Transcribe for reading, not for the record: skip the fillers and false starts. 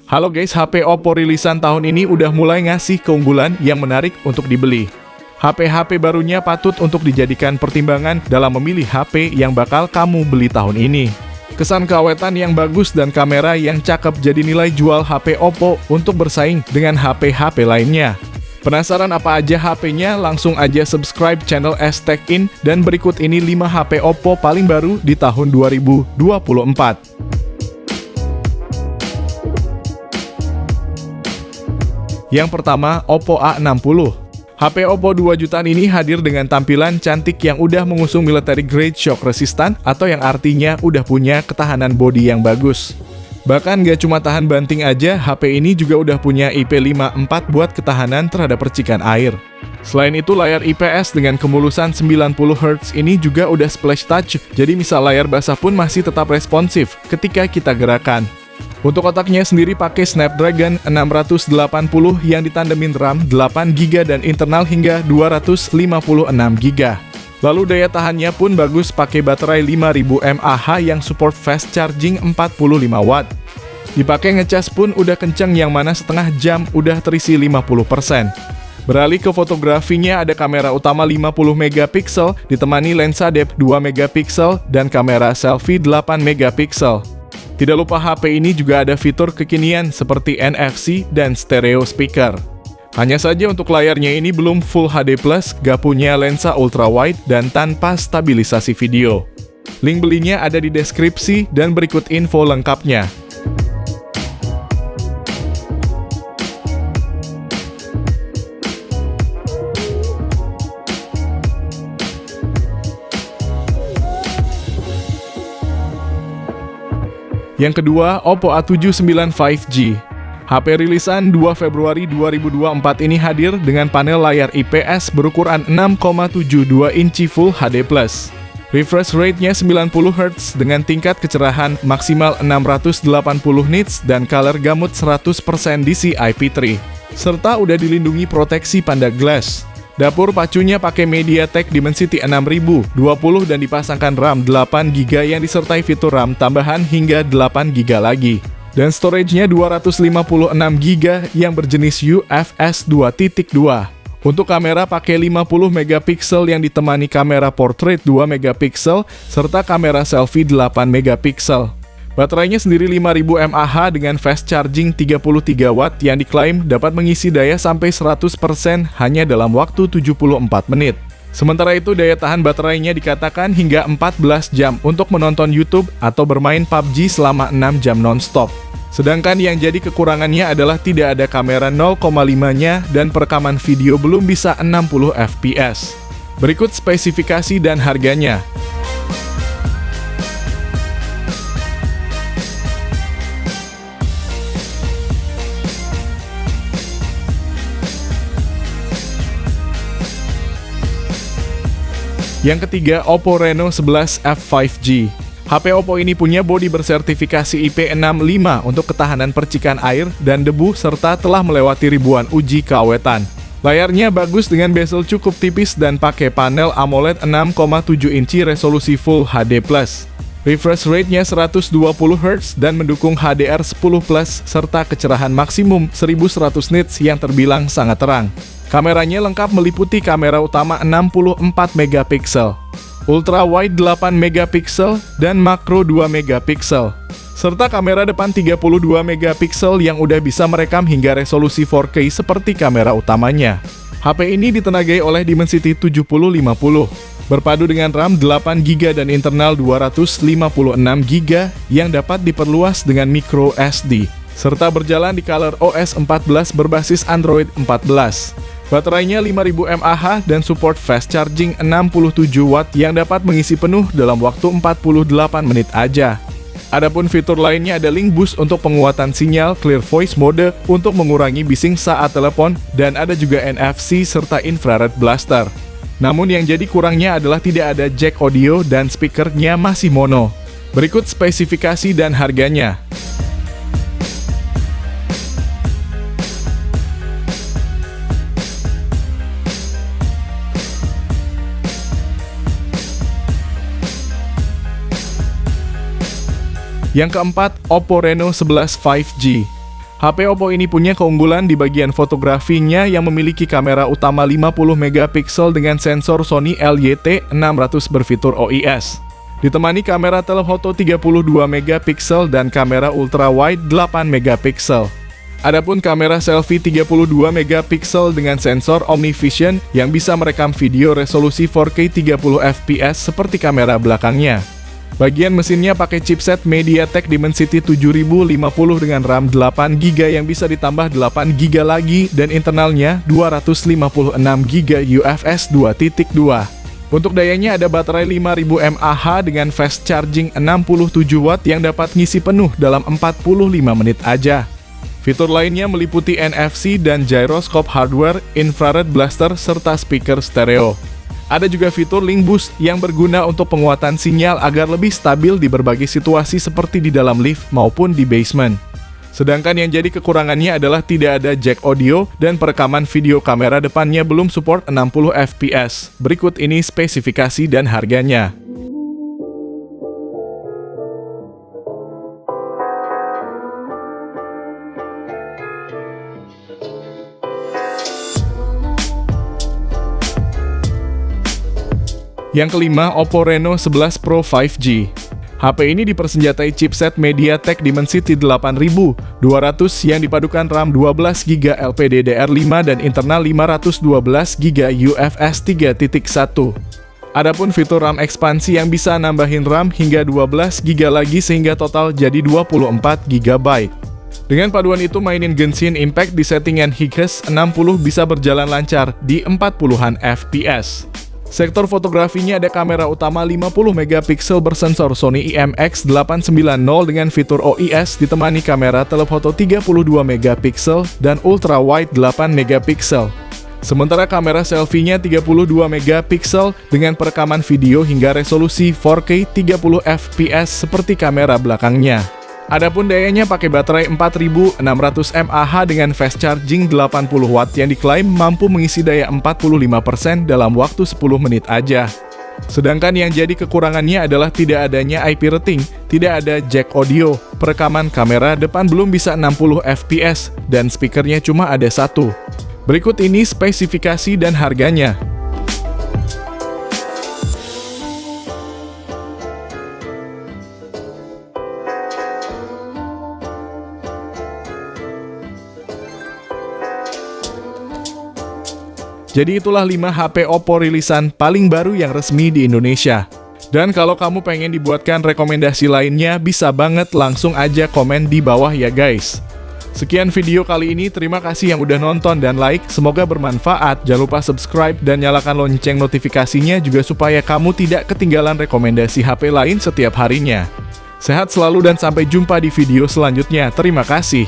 Halo guys, HP Oppo rilisan tahun ini udah mulai ngasih keunggulan yang menarik untuk dibeli. HP-HP barunya patut untuk dijadikan pertimbangan dalam memilih HP yang bakal kamu beli tahun ini. Kesan keawetan yang bagus dan kamera yang cakep jadi nilai jual HP Oppo untuk bersaing dengan HP-HP lainnya. Penasaran apa aja HP-nya? Langsung aja subscribe channel STechIn dan berikut ini 5 HP Oppo paling baru di tahun 2024. Yang pertama, Oppo A60. HP Oppo 2 jutaan ini hadir dengan tampilan cantik yang udah mengusung military grade shock resistant atau yang artinya udah punya ketahanan bodi yang bagus. Bahkan gak cuma tahan banting aja, HP ini juga udah punya IP54 buat ketahanan terhadap percikan air. Selain itu, layar IPS dengan kemulusan 90Hz ini juga udah splash touch, jadi misal layar basah pun masih tetap responsif ketika kita gerakan. Untuk otaknya sendiri pakai Snapdragon 680 yang ditandemin RAM 8GB dan internal hingga 256GB. Lalu daya tahannya pun bagus, pakai baterai 5000 mAh yang support fast charging 45 watt. Dipakai ngecas pun udah kenceng, yang mana setengah jam udah terisi 50%. Beralih ke fotografinya, ada kamera utama 50MP ditemani lensa depth 2MP dan kamera selfie 8MP. Tidak lupa HP ini juga ada fitur kekinian seperti NFC dan stereo speaker. Hanya saja untuk layarnya ini belum Full HD+, gak punya lensa ultrawide dan tanpa stabilisasi video. Link belinya ada di deskripsi dan berikut info lengkapnya. Yang kedua, Oppo A79 5G. HP rilisan 2 Februari 2024 ini hadir dengan panel layar IPS berukuran 6,72 inci Full HD+. Refresh rate-nya 90Hz dengan tingkat kecerahan maksimal 680 nits dan color gamut 100% DCI-P3. Serta udah dilindungi proteksi Panda Glass. Dapur pacunya pakai MediaTek Dimensity 6020 dan dipasangkan RAM 8GB yang disertai fitur RAM tambahan hingga 8GB lagi. Dan storage-nya 256GB yang berjenis UFS 2.2. Untuk kamera pakai 50MP yang ditemani kamera portrait 2MP serta kamera selfie 8MP. Baterainya sendiri 5000 mAh dengan fast charging 33 watt yang diklaim dapat mengisi daya sampai 100% hanya dalam waktu 74 menit. Sementara itu daya tahan baterainya dikatakan hingga 14 jam untuk menonton YouTube atau bermain PUBG selama 6 jam non-stop. Sedangkan yang jadi kekurangannya adalah tidak ada kamera 0,5-nya dan perekaman video belum bisa 60 fps. Berikut spesifikasi dan harganya. Yang ketiga, Oppo Reno 11 F5G. HP Oppo ini punya bodi bersertifikasi IP65 untuk ketahanan percikan air dan debu serta telah melewati ribuan uji keawetan. Layarnya bagus dengan bezel cukup tipis dan pakai panel AMOLED 6,7 inci resolusi Full HD+. Refresh rate-nya 120Hz dan mendukung HDR10+ serta kecerahan maksimum 1100 nits yang terbilang sangat terang. Kameranya lengkap meliputi kamera utama 64MP, ultra wide 8MP dan makro 2MP, serta kamera depan 32MP yang udah bisa merekam hingga resolusi 4K seperti kamera utamanya. HP ini ditenagai oleh Dimensity 7050, berpadu dengan RAM 8GB dan internal 256GB yang dapat diperluas dengan micro SD, serta berjalan di Color OS 14 berbasis Android 14. Baterainya 5000 mAh dan support fast charging 67 watt yang dapat mengisi penuh dalam waktu 48 menit aja. Adapun fitur lainnya ada link boost untuk penguatan sinyal, clear voice mode untuk mengurangi bising saat telepon, dan ada juga NFC serta infrared blaster. Namun yang jadi kurangnya adalah tidak ada jack audio dan speakernya masih mono. Berikut spesifikasi dan harganya. Yang keempat, Oppo Reno 11 5G. HP Oppo ini punya keunggulan di bagian fotografinya yang memiliki kamera utama 50 megapiksel dengan sensor Sony LYT600 berfitur OIS. Ditemani kamera telefoto 32 megapiksel dan kamera ultrawide 8 megapiksel. Adapun kamera selfie 32 megapiksel dengan sensor OmniVision yang bisa merekam video resolusi 4K 30 fps seperti kamera belakangnya. Bagian mesinnya pakai chipset MediaTek Dimensity 7050 dengan RAM 8GB yang bisa ditambah 8GB lagi dan internalnya 256GB UFS 2.2. Untuk dayanya ada baterai 5000 mAh dengan fast charging 67W yang dapat ngisi penuh dalam 45 menit aja. Fitur lainnya meliputi NFC dan gyroscope hardware, infrared blaster, serta speaker stereo. Ada juga fitur Link Boost yang berguna untuk penguatan sinyal agar lebih stabil di berbagai situasi seperti di dalam lift maupun di basement. Sedangkan yang jadi kekurangannya adalah tidak ada jack audio dan perekaman video kamera depannya belum support 60 fps. Berikut ini spesifikasi dan harganya. Yang kelima, Oppo Reno 11 Pro 5G. HP ini dipersenjatai chipset MediaTek Dimensity 8200 yang dipadukan RAM 12GB LPDDR5 dan internal 512GB UFS 3.1. Adapun fitur RAM ekspansi yang bisa nambahin RAM hingga 12GB lagi sehingga total jadi 24GB. Dengan paduan itu, mainin Genshin Impact di settingan HIGS 60 bisa berjalan lancar di 40-an fps. Sektor fotografinya ada kamera utama 50 megapiksel bersensor Sony IMX890 dengan fitur OIS ditemani kamera telefoto 32 megapiksel dan ultrawide 8 megapiksel. Sementara kamera selfie-nya 32 megapiksel dengan perekaman video hingga resolusi 4K 30 fps seperti kamera belakangnya. Adapun dayanya pakai baterai 4600 mAh dengan fast charging 80W yang diklaim mampu mengisi daya 45% dalam waktu 10 menit aja. Sedangkan yang jadi kekurangannya adalah tidak adanya IP rating, tidak ada jack audio, perekaman kamera depan belum bisa 60 fps, dan speakernya cuma ada satu. Berikut ini spesifikasi dan harganya. Jadi itulah 5 HP Oppo rilisan paling baru yang resmi di Indonesia. Dan kalau kamu pengen dibuatkan rekomendasi lainnya, bisa banget langsung aja komen di bawah ya guys. Sekian video kali ini, terima kasih yang udah nonton dan like, semoga bermanfaat. Jangan lupa subscribe dan nyalakan lonceng notifikasinya juga supaya kamu tidak ketinggalan rekomendasi HP lain setiap harinya. Sehat selalu dan sampai jumpa di video selanjutnya. Terima kasih.